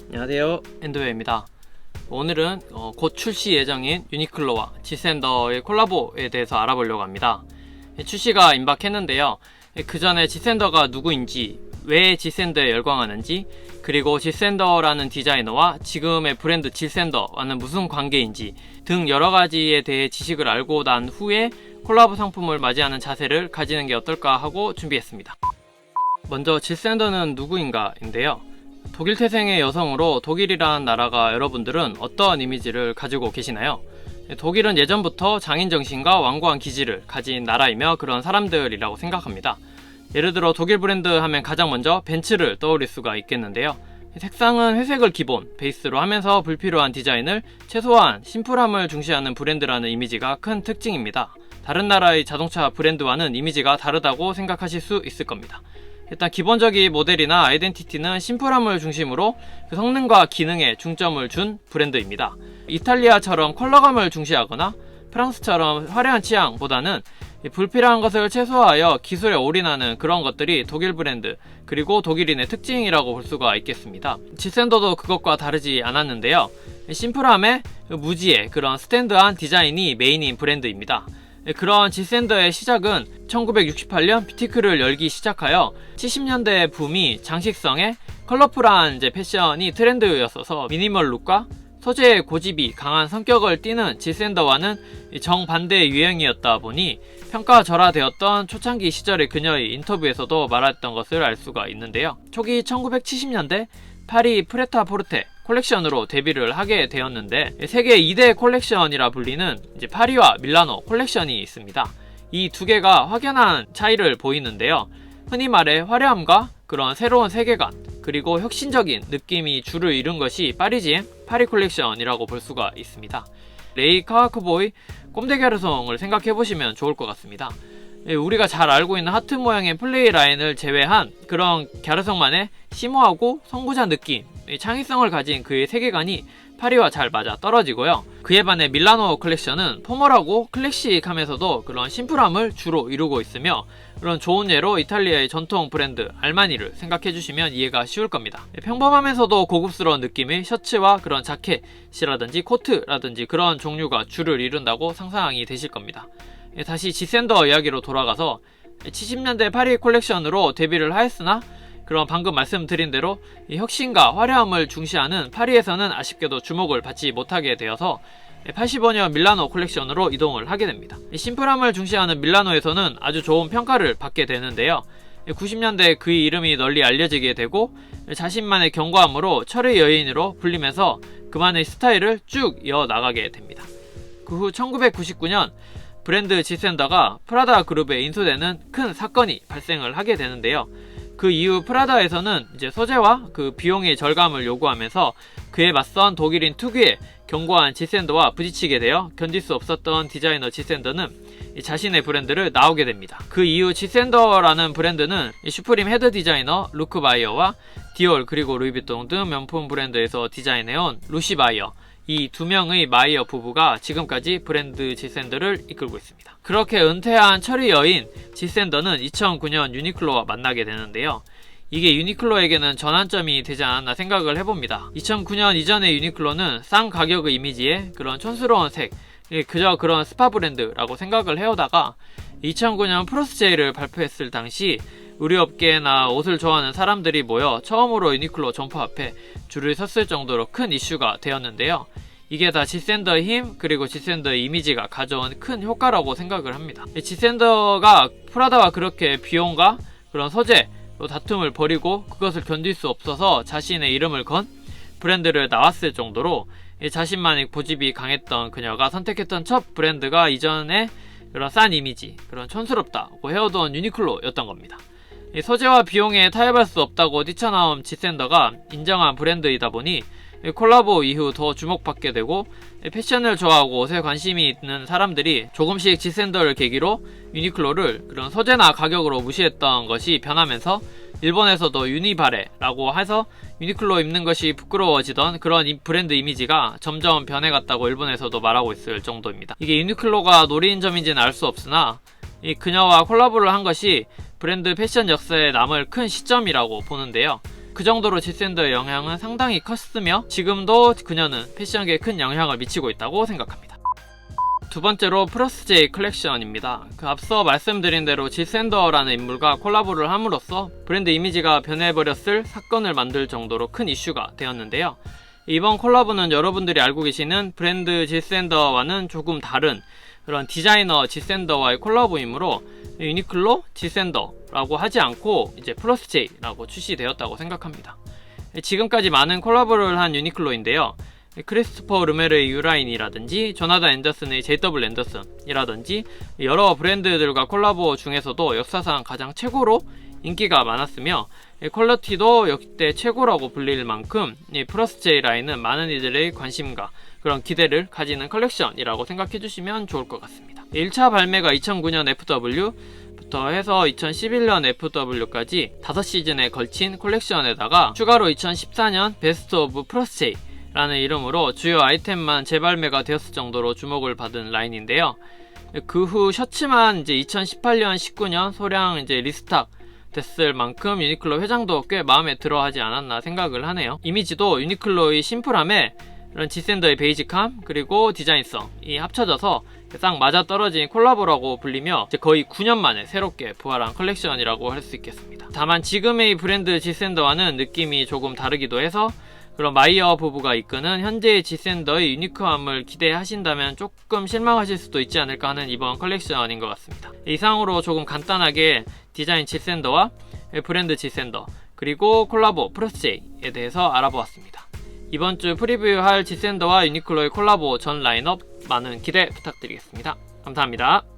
안녕하세요, 엔드웨어입니다. 오늘은 곧 출시 예정인 유니클로와 지샌더의 콜라보에 대해서 알아보려고 합니다. 출시가 임박했는데요. 그 전에 지샌더가 누구인지, 왜 지샌더에 열광하는지, 그리고 지샌더라는 디자이너와 지금의 브랜드 지샌더와는 무슨 관계인지 등 여러가지에 대해 지식을 알고 난 후에 콜라보 상품을 맞이하는 자세를 가지는 게 어떨까 하고 준비했습니다. 먼저 지샌더는 누구인가인데요. 독일 태생의 여성으로 독일이라는 나라가 여러분들은 어떤 이미지를 가지고 계시나요? 독일은 예전부터 장인정신과 완고한 기질을 가진 나라이며 그런 사람들이라고 생각합니다. 예를 들어 독일 브랜드 하면 가장 먼저 벤츠를 떠올릴 수가 있겠는데요. 색상은 회색을 기본, 베이스로 하면서 불필요한 디자인을 최소한 심플함을 중시하는 브랜드라는 이미지가 큰 특징입니다. 다른 나라의 자동차 브랜드와는 이미지가 다르다고 생각하실 수 있을 겁니다. 일단 기본적인 모델이나 아이덴티티는 심플함을 중심으로 그 성능과 기능에 중점을 준 브랜드입니다. 이탈리아처럼 컬러감을 중시하거나 프랑스처럼 화려한 취향보다는 불필요한 것을 최소화하여 기술에 올인하는 그런 것들이 독일 브랜드 그리고 독일인의 특징이라고 볼 수가 있겠습니다. 지샌더도 그것과 다르지 않았는데요. 심플함에 무지의 그런 스탠드한 디자인이 메인인 브랜드입니다. 그런 지샌더의 시작은 1968년 뷰티크를 열기 시작하여 70년대 붐이 장식성에 컬러풀한 패션이 트렌드였어서 미니멀 룩과 소재의 고집이 강한 성격을 띠는 지샌더와는 정반대의 유행이었다 보니 평가절하되었던 초창기 시절의 그녀의 인터뷰에서도 말했던 것을 알 수가 있는데요. 초기 1970년대 파리 프레타포르테 콜렉션으로 데뷔를 하게 되었는데 세계 2대 콜렉션이라 불리는 파리와 밀라노 콜렉션이 있습니다. 이 두 개가 확연한 차이를 보이는데요. 흔히 말해 화려함과 그런 새로운 세계관 그리고 혁신적인 느낌이 주를 이룬 것이 파리지엔 파리 콜렉션이라고 볼 수가 있습니다. 레이 카와크보의 꼼데 갸르송을 생각해보시면 좋을 것 같습니다. 우리가 잘 알고 있는 하트 모양의 플레이 라인을 제외한 그런 갸르송만의 심오하고 선구자 느낌, 창의성을 가진 그의 세계관이 파리와 잘 맞아 떨어지고요. 그에 반해 밀라노 컬렉션은 포멀하고 클래식하면서도 그런 심플함을 주로 이루고 있으며 그런 좋은 예로 이탈리아의 전통 브랜드 알마니를 생각해주시면 이해가 쉬울 겁니다. 평범하면서도 고급스러운 느낌의 셔츠와 그런 자켓이라든지 코트라든지 그런 종류가 주를 이룬다고 상상이 되실 겁니다. 다시 지샌더 이야기로 돌아가서 70년대 파리 콜렉션으로 데뷔를 하였으나 그런 방금 말씀드린 대로 혁신과 화려함을 중시하는 파리에서는 아쉽게도 주목을 받지 못하게 되어서 85년 밀라노 콜렉션으로 이동을 하게 됩니다. 심플함을 중시하는 밀라노에서는 아주 좋은 평가를 받게 되는데요. 90년대 그의 이름이 널리 알려지게 되고 자신만의 견고함으로 철의 여인으로 불리면서 그만의 스타일을 쭉 이어나가게 됩니다. 그 후 1999년 브랜드 지샌더가 프라다 그룹에 인수되는 큰 사건이 발생을 하게 되는데요. 그 이후 프라다에서는 소재와 그 비용의 절감을 요구하면서 그에 맞선 독일인 특유의 견고한 지샌더와 부딪히게 되어 견딜 수 없었던 디자이너 지샌더는 자신의 브랜드를 나오게 됩니다. 그 이후 지샌더라는 브랜드는 슈프림 헤드 디자이너 루크 바이어와 디올 그리고 루이비통 등 명품 브랜드에서 디자인해온 루시 바이어 이 두 명의 마이어 부부가 지금까지 브랜드 지샌더를 이끌고 있습니다. 그렇게 은퇴한 철의 여인 지샌더는 2009년 유니클로와 만나게 되는데요. 이게 유니클로에게는 전환점이 되지 않았나 생각을 해봅니다. 2009년 이전의 유니클로는 싼 가격의 이미지에 그런 촌스러운 색, 그저 그런 스파 브랜드라고 생각을 해오다가 2009년 프로스제이를 발표했을 당시 의류업계나 옷을 좋아하는 사람들이 모여 처음으로 유니클로 점포 앞에 줄을 섰을 정도로 큰 이슈가 되었는데요. 이게 다 지샌더의 힘 그리고 지샌더의 이미지가 가져온 큰 효과라고 생각을 합니다. 지샌더가 프라다와 그렇게 비용과 그런 소재 다툼을 벌이고 그것을 견딜 수 없어서 자신의 이름을 건 브랜드를 나왔을 정도로 자신만의 고집이 강했던 그녀가 선택했던 첫 브랜드가 이전에 그런 싼 이미지, 그런 촌스럽다고 해오던 유니클로였던 겁니다. 소재와 비용에 타협할 수 없다고 뛰쳐나온 지샌더가 인정한 브랜드이다 보니 콜라보 이후 더 주목받게 되고 패션을 좋아하고 옷에 관심이 있는 사람들이 조금씩 지샌더를 계기로 유니클로를 그런 소재나 가격으로 무시했던 것이 변하면서 일본에서도 유니바레라고 해서 유니클로 입는 것이 부끄러워지던 그런 브랜드 이미지가 점점 변해갔다고 일본에서도 말하고 있을 정도입니다. 이게 유니클로가 노린 점인지는 알 수 없으나 이 그녀와 콜라보를 한 것이 브랜드 패션 역사에 남을 큰 시점이라고 보는데요. 그 정도로 지샌더의 영향은 상당히 컸으며 지금도 그녀는 패션계에 큰 영향을 미치고 있다고 생각합니다. 두 번째로 프러스제이 컬렉션입니다. 앞서 말씀드린 대로 지샌더라는 인물과 콜라보를 함으로써 브랜드 이미지가 변해버렸을 사건을 만들 정도로 큰 이슈가 되었는데요. 이번 콜라보는 여러분들이 알고 계시는 브랜드 지샌더와는 조금 다른 그런 디자이너 지샌더와의 콜라보이므로 유니클로 지샌더라고 하지 않고 이제 프러스제이라고 출시되었다고 생각합니다. 지금까지 많은 콜라보를 한 유니클로인데요. 크리스토퍼 르메르의 유라인이라든지 조나단 앤더슨의 JW 앤더슨이라든지 여러 브랜드들과 콜라보 중에서도 역사상 가장 최고로 인기가 많았으며 퀄리티도 역대 최고라고 불릴 만큼 이 프러스제이 라인은 많은 이들의 관심과 그런 기대를 가지는 컬렉션이라고 생각해 주시면 좋을 것 같습니다. 1차 발매가 2009년 FW부터 해서 2011년 FW까지 5시즌에 걸친 컬렉션에다가 추가로 2014년 베스트 오브 프러스제이 라는 이름으로 주요 아이템만 재발매가 되었을 정도로 주목을 받은 라인인데요. 그 후 셔츠만 이제 2018년, 19년 소량 이제 리스탁 됐을 만큼 유니클로 회장도 꽤 마음에 들어 하지 않았나 생각을 하네요. 이미지도 유니클로의 심플함에 이런 지샌더의 베이직함 그리고 디자인성이 합쳐져서 싹 맞아떨어진 콜라보라고 불리며 이제 거의 9년 만에 새롭게 부활한 컬렉션이라고 할 수 있겠습니다. 다만 지금의 브랜드 지샌더와는 느낌이 조금 다르기도 해서 그런 마이어 부부가 이끄는 현재의 지샌더의 유니크함을 기대하신다면 조금 실망하실 수도 있지 않을까 하는 이번 컬렉션인 것 같습니다. 이상으로 조금 간단하게 디자인 지샌더와 브랜드 지샌더 그리고 콜라보 프러스제이에 대해서 알아보았습니다. 이번 주 프리뷰할 지샌더와 유니클로의 콜라보 전 라인업 많은 기대 부탁드리겠습니다. 감사합니다.